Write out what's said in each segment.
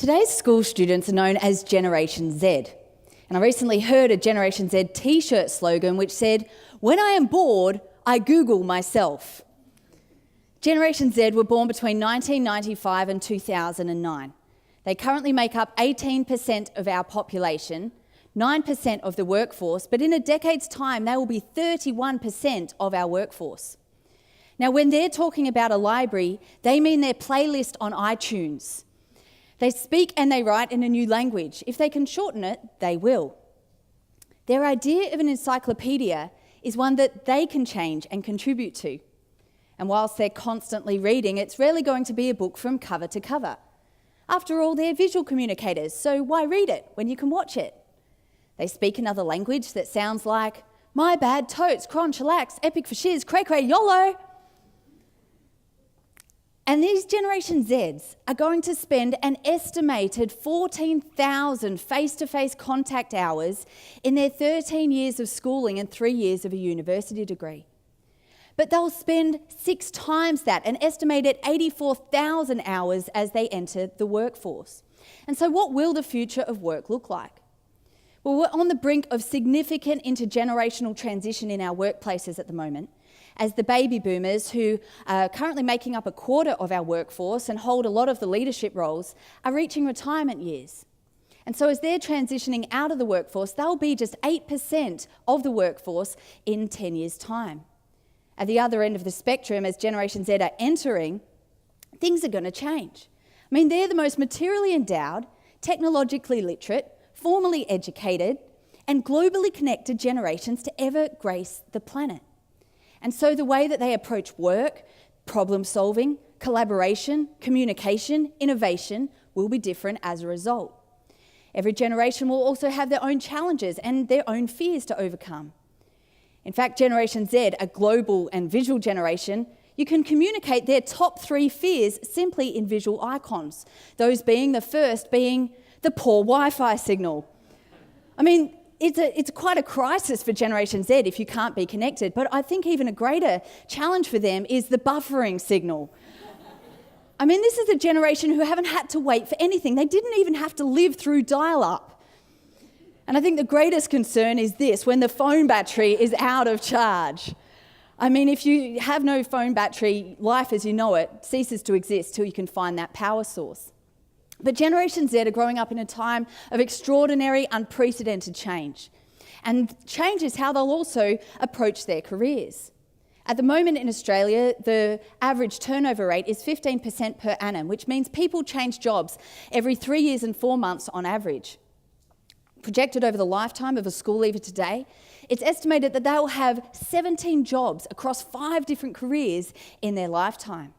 Today's school students are known as Generation Z. And I recently heard a Generation Z t-shirt slogan which said, "When I am bored, I Google myself." Generation Z were born between 1995 and 2009. They currently make up 18% of our population, 9% of the workforce, but in a decade's time, they will be 31% of our workforce. Now, when they're talking about a library, they mean their playlist on iTunes. They speak and they write in a new language. If they can shorten it, they will. Their idea of an encyclopedia is one that they can change and contribute to. And whilst they're constantly reading, it's rarely going to be a book from cover to cover. After all, they're visual communicators, so why read it when you can watch it? They speak another language that sounds like, "My bad, totes, cron, chillax, epic for shiz, cray cray, YOLO." And these Generation Zs are going to spend an estimated 14,000 face-to-face contact hours in their 13 years of schooling and 3 years of a university degree. But they'll spend 6 times that, an estimated 84,000 hours as they enter the workforce. And so what will the future of work look like? Well, we're on the brink of significant intergenerational transition in our workplaces at the moment, as the baby boomers, who are currently making up a quarter of our workforce and hold a lot of the leadership roles, are reaching retirement years. And so as they're transitioning out of the workforce, they'll be just 8% of the workforce in 10 years' time. At the other end of the spectrum, as Generation Z are entering, things are going to change. I mean, they're the most materially endowed, technologically literate, formally educated, and globally connected generations to ever grace the planet. And so the way that they approach work, problem solving, collaboration, communication, innovation will be different as a result. Every generation will also have their own challenges and their own fears to overcome. In fact, Generation Z, a global and visual generation, you can communicate their top 3 fears simply in visual icons. Those being, the first being the poor Wi-Fi signal. I mean, it's quite a crisis for Generation Z if you can't be connected, but I think even a greater challenge for them is the buffering signal. I mean, this is a generation who haven't had to wait for anything. They didn't even have to live through dial-up. And I think the greatest concern is this, when the phone battery is out of charge. I mean, if you have no phone battery, life as you know it ceases to exist till you can find that power source. But Generation Z are growing up in a time of extraordinary, unprecedented change. And change is how they'll also approach their careers. At the moment in Australia, the average turnover rate is 15% per annum, which means people change jobs every 3 years and 4 months on average. Projected over the lifetime of a school leaver today, it's estimated that they'll have 17 jobs across 5 different careers in their lifetime.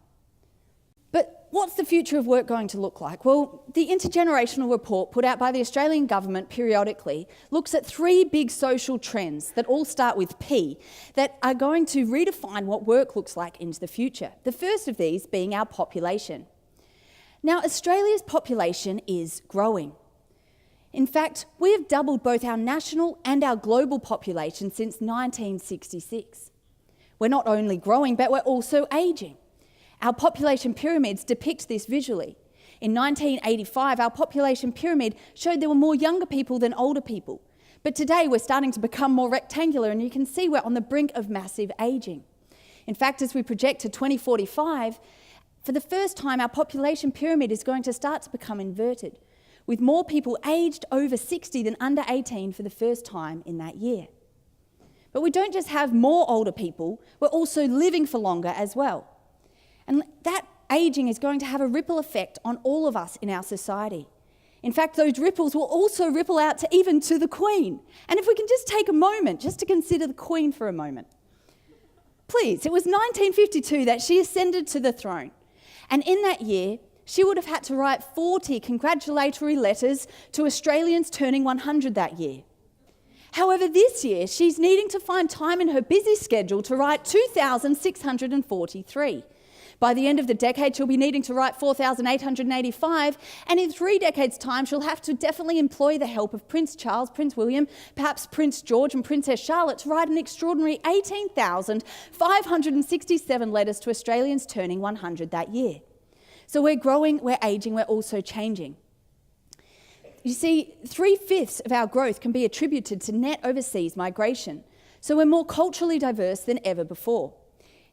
But what's the future of work going to look like? Well, the intergenerational report put out by the Australian government periodically looks at 3 big social trends that all start with P that are going to redefine what work looks like into the future. The first of these being our population. Now, Australia's population is growing. In fact, we have doubled both our national and our global population since 1966. We're not only growing, but we're also ageing. Our population pyramids depict this visually. In 1985, our population pyramid showed there were more younger people than older people. But today, we're starting to become more rectangular, and you can see we're on the brink of massive ageing. In fact, as we project to 2045, for the first time, our population pyramid is going to start to become inverted, with more people aged over 60 than under 18 for the first time in that year. But we don't just have more older people, we're also living for longer as well. And that ageing is going to have a ripple effect on all of us in our society. In fact, those ripples will also ripple out to even to the Queen. And if we can just take a moment just to consider the Queen for a moment. Please, it was 1952 that she ascended to the throne. And in that year, she would have had to write 40 congratulatory letters to Australians turning 100 that year. However, this year, she's needing to find time in her busy schedule to write 2,643. By the end of the decade, she'll be needing to write 4,885, and in 3 decades' time, she'll have to definitely employ the help of Prince Charles, Prince William, perhaps Prince George and Princess Charlotte to write an extraordinary 18,567 letters to Australians turning 100 that year. So we're growing, we're ageing, we're also changing. You see, 3/5 of our growth can be attributed to net overseas migration. So we're more culturally diverse than ever before.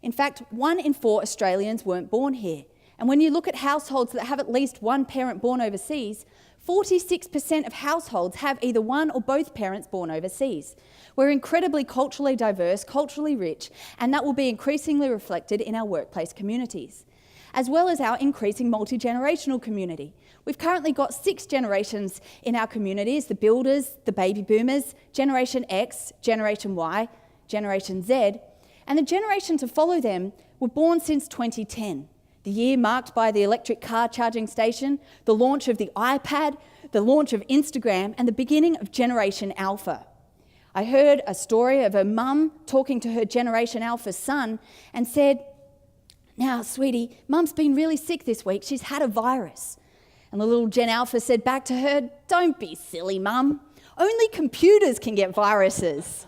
In fact, 1 in 4 Australians weren't born here. And when you look at households that have at least one parent born overseas, 46% of households have either one or both parents born overseas. We're incredibly culturally diverse, culturally rich, and that will be increasingly reflected in our workplace communities, as well as our increasing multi-generational community. We've currently got 6 generations in our communities: the builders, the baby boomers, Generation X, Generation Y, Generation Z, and the generation to follow them were born since 2010, the year marked by the electric car charging station, the launch of the iPad, the launch of Instagram, and the beginning of Generation Alpha. I heard a story of a mum talking to her Generation Alpha son and said, "Now, sweetie, Mum's been really sick this week. She's had a virus." And the little Gen Alpha said back to her, "Don't be silly, Mum. Only computers can get viruses."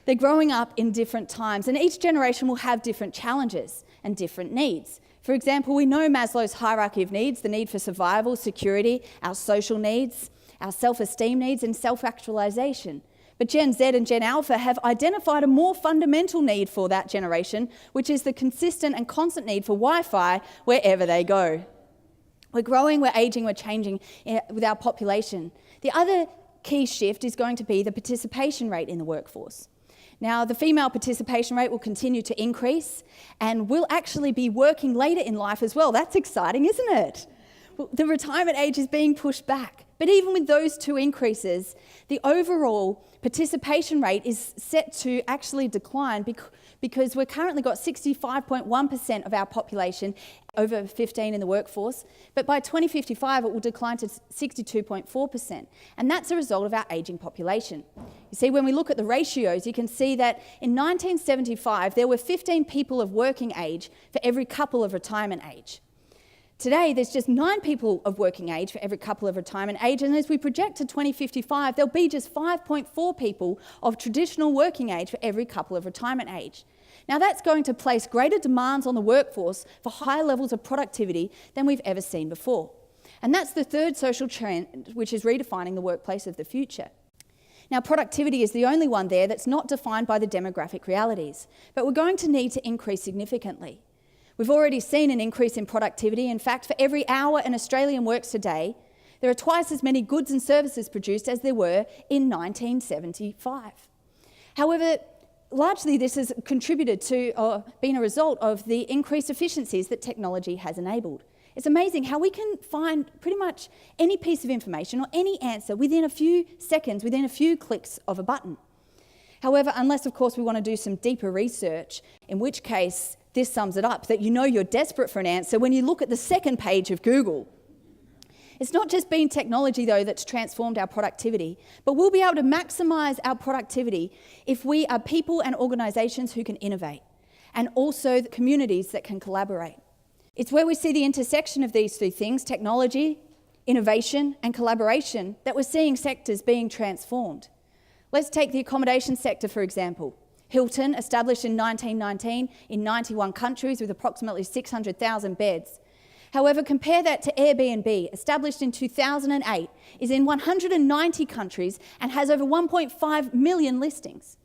They're growing up in different times, and each generation will have different challenges and different needs. For example, we know Maslow's hierarchy of needs: the need for survival, security, our social needs, our self-esteem needs, and self-actualization. But Gen Z and Gen Alpha have identified a more fundamental need for that generation, which is the consistent and constant need for Wi-Fi wherever they go. We're growing, we're ageing, we're changing with our population. The other key shift is going to be the participation rate in the workforce. Now, the female participation rate will continue to increase and will actually be working later in life as well. That's exciting, isn't it? The retirement age is being pushed back. But even with those 2 increases, the overall participation rate is set to actually decline because we've currently got 65.1% of our population over 15 in the workforce, but by 2055 it will decline to 62.4%, and that's a result of our ageing population. You see, when we look at the ratios, you can see that in 1975 there were 15 people of working age for every couple of retirement age. Today, there's just 9 people of working age for every couple of retirement age, and as we project to 2055, there'll be just 5.4 people of traditional working age for every couple of retirement age. Now, that's going to place greater demands on the workforce for higher levels of productivity than we've ever seen before. And that's the third social trend, which is redefining the workplace of the future. Now, productivity is the only one there that's not defined by the demographic realities, but we're going to need to increase significantly. We've already seen an increase in productivity. In fact, for every hour an Australian works today, there are twice as many goods and services produced as there were in 1975. However, largely this has contributed to or been a result of the increased efficiencies that technology has enabled. It's amazing how we can find pretty much any piece of information or any answer within a few seconds, within a few clicks of a button. However, unless, of course, we want to do some deeper research, in which case this sums it up, that you know you're desperate for an answer when you look at the second page of Google. It's not just been technology, though, that's transformed our productivity, but we'll be able to maximise our productivity if we are people and organisations who can innovate, and also the communities that can collaborate. It's where we see the intersection of these 3 things, technology, innovation, and collaboration, that we're seeing sectors being transformed. Let's take the accommodation sector, for example. Hilton, established in 1919 in 91 countries with approximately 600,000 beds. However, compare that to Airbnb, established in 2008, is in 190 countries and has over 1.5 million listings.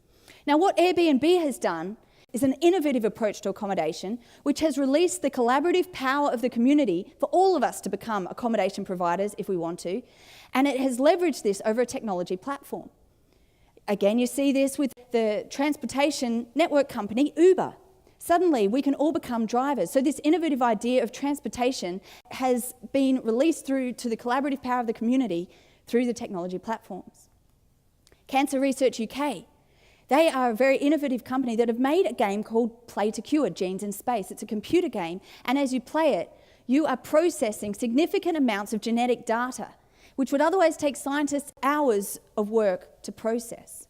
Now, what Airbnb has done is an innovative approach to accommodation, which has released the collaborative power of the community for all of us to become accommodation providers if we want to, and it has leveraged this over a technology platform. Again, you see this with the transportation network company Uber. Suddenly, we can all become drivers. So this innovative idea of transportation has been released through to the collaborative power of the community through the technology platforms. Cancer Research UK. They are a very innovative company that have made a game called Play to Cure, Genes in Space. It's a computer game, and as you play it, you are processing significant amounts of genetic data, which would otherwise take scientists hours of work to process.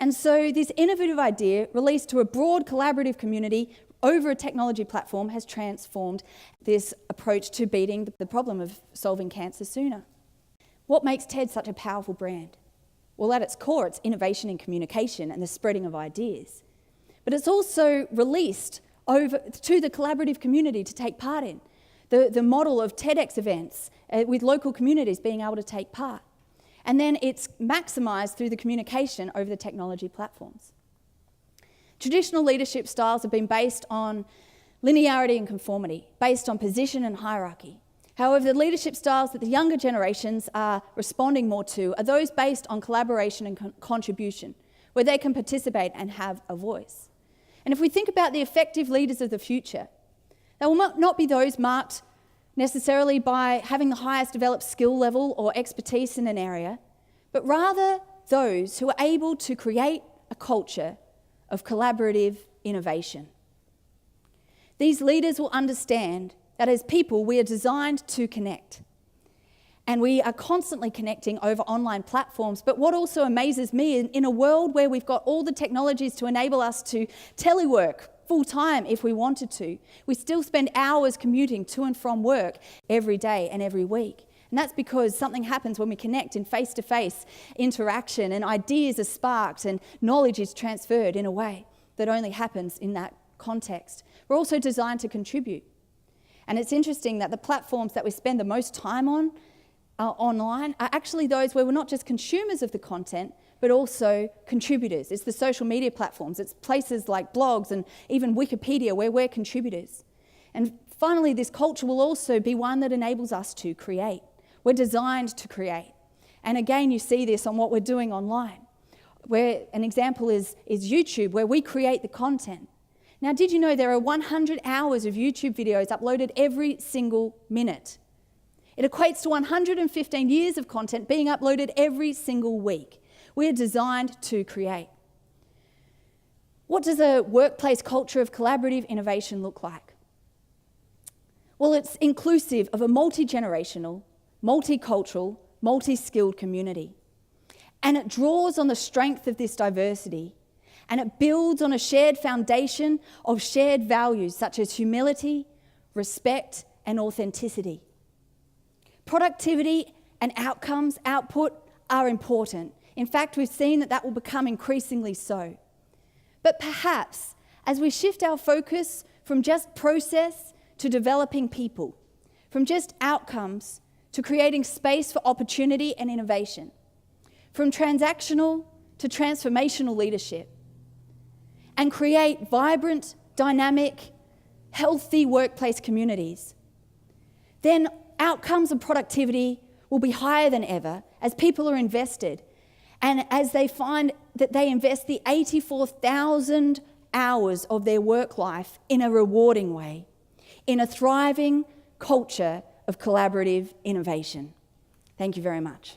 And so this innovative idea, released to a broad collaborative community over a technology platform, has transformed this approach to beating the problem of solving cancer sooner. What makes TED such a powerful brand? Well, at its core, it's innovation in communication and the spreading of ideas. But it's also released over to the collaborative community to take part in. the model of TEDx events with local communities being able to take part. And then it's maximised through the communication over the technology platforms. Traditional leadership styles have been based on linearity and conformity, based on position and hierarchy. However, the leadership styles that the younger generations are responding more to are those based on collaboration and contribution, where they can participate and have a voice. And if we think about the effective leaders of the future, they will not be those marked necessarily by having the highest developed skill level or expertise in an area, but rather those who are able to create a culture of collaborative innovation. These leaders will understand that as people, we are designed to connect. And we are constantly connecting over online platforms. But what also amazes me, in a world where we've got all the technologies to enable us to telework full-time if we wanted to, we still spend hours commuting to and from work every day and every week. And that's because something happens when we connect in face-to-face interaction, and ideas are sparked and knowledge is transferred in a way that only happens in that context. We're also designed to contribute. And it's interesting that the platforms that we spend the most time on online are actually those where we're not just consumers of the content, but also contributors. It's the social media platforms. It's places like blogs and even Wikipedia where we're contributors. And finally, this culture will also be one that enables us to create. We're designed to create. And again, you see this on what we're doing online, where an example is YouTube, where we create the content. Now, did you know there are 100 hours of YouTube videos uploaded every single minute? It equates to 115 years of content being uploaded every single week. We are designed to create. What does a workplace culture of collaborative innovation look like? Well, it's inclusive of a multi-generational, multicultural, multi-skilled community. And it draws on the strength of this diversity, and it builds on a shared foundation of shared values such as humility, respect, and authenticity. Productivity and outcomes, output, are important. In fact, we've seen that will become increasingly so. But perhaps, as we shift our focus from just process to developing people, from just outcomes to creating space for opportunity and innovation, from transactional to transformational leadership, and create vibrant, dynamic, healthy workplace communities, then outcomes and productivity will be higher than ever as people are invested and as they find that they invest the 84,000 hours of their work life in a rewarding way, in a thriving culture of collaborative innovation. Thank you very much.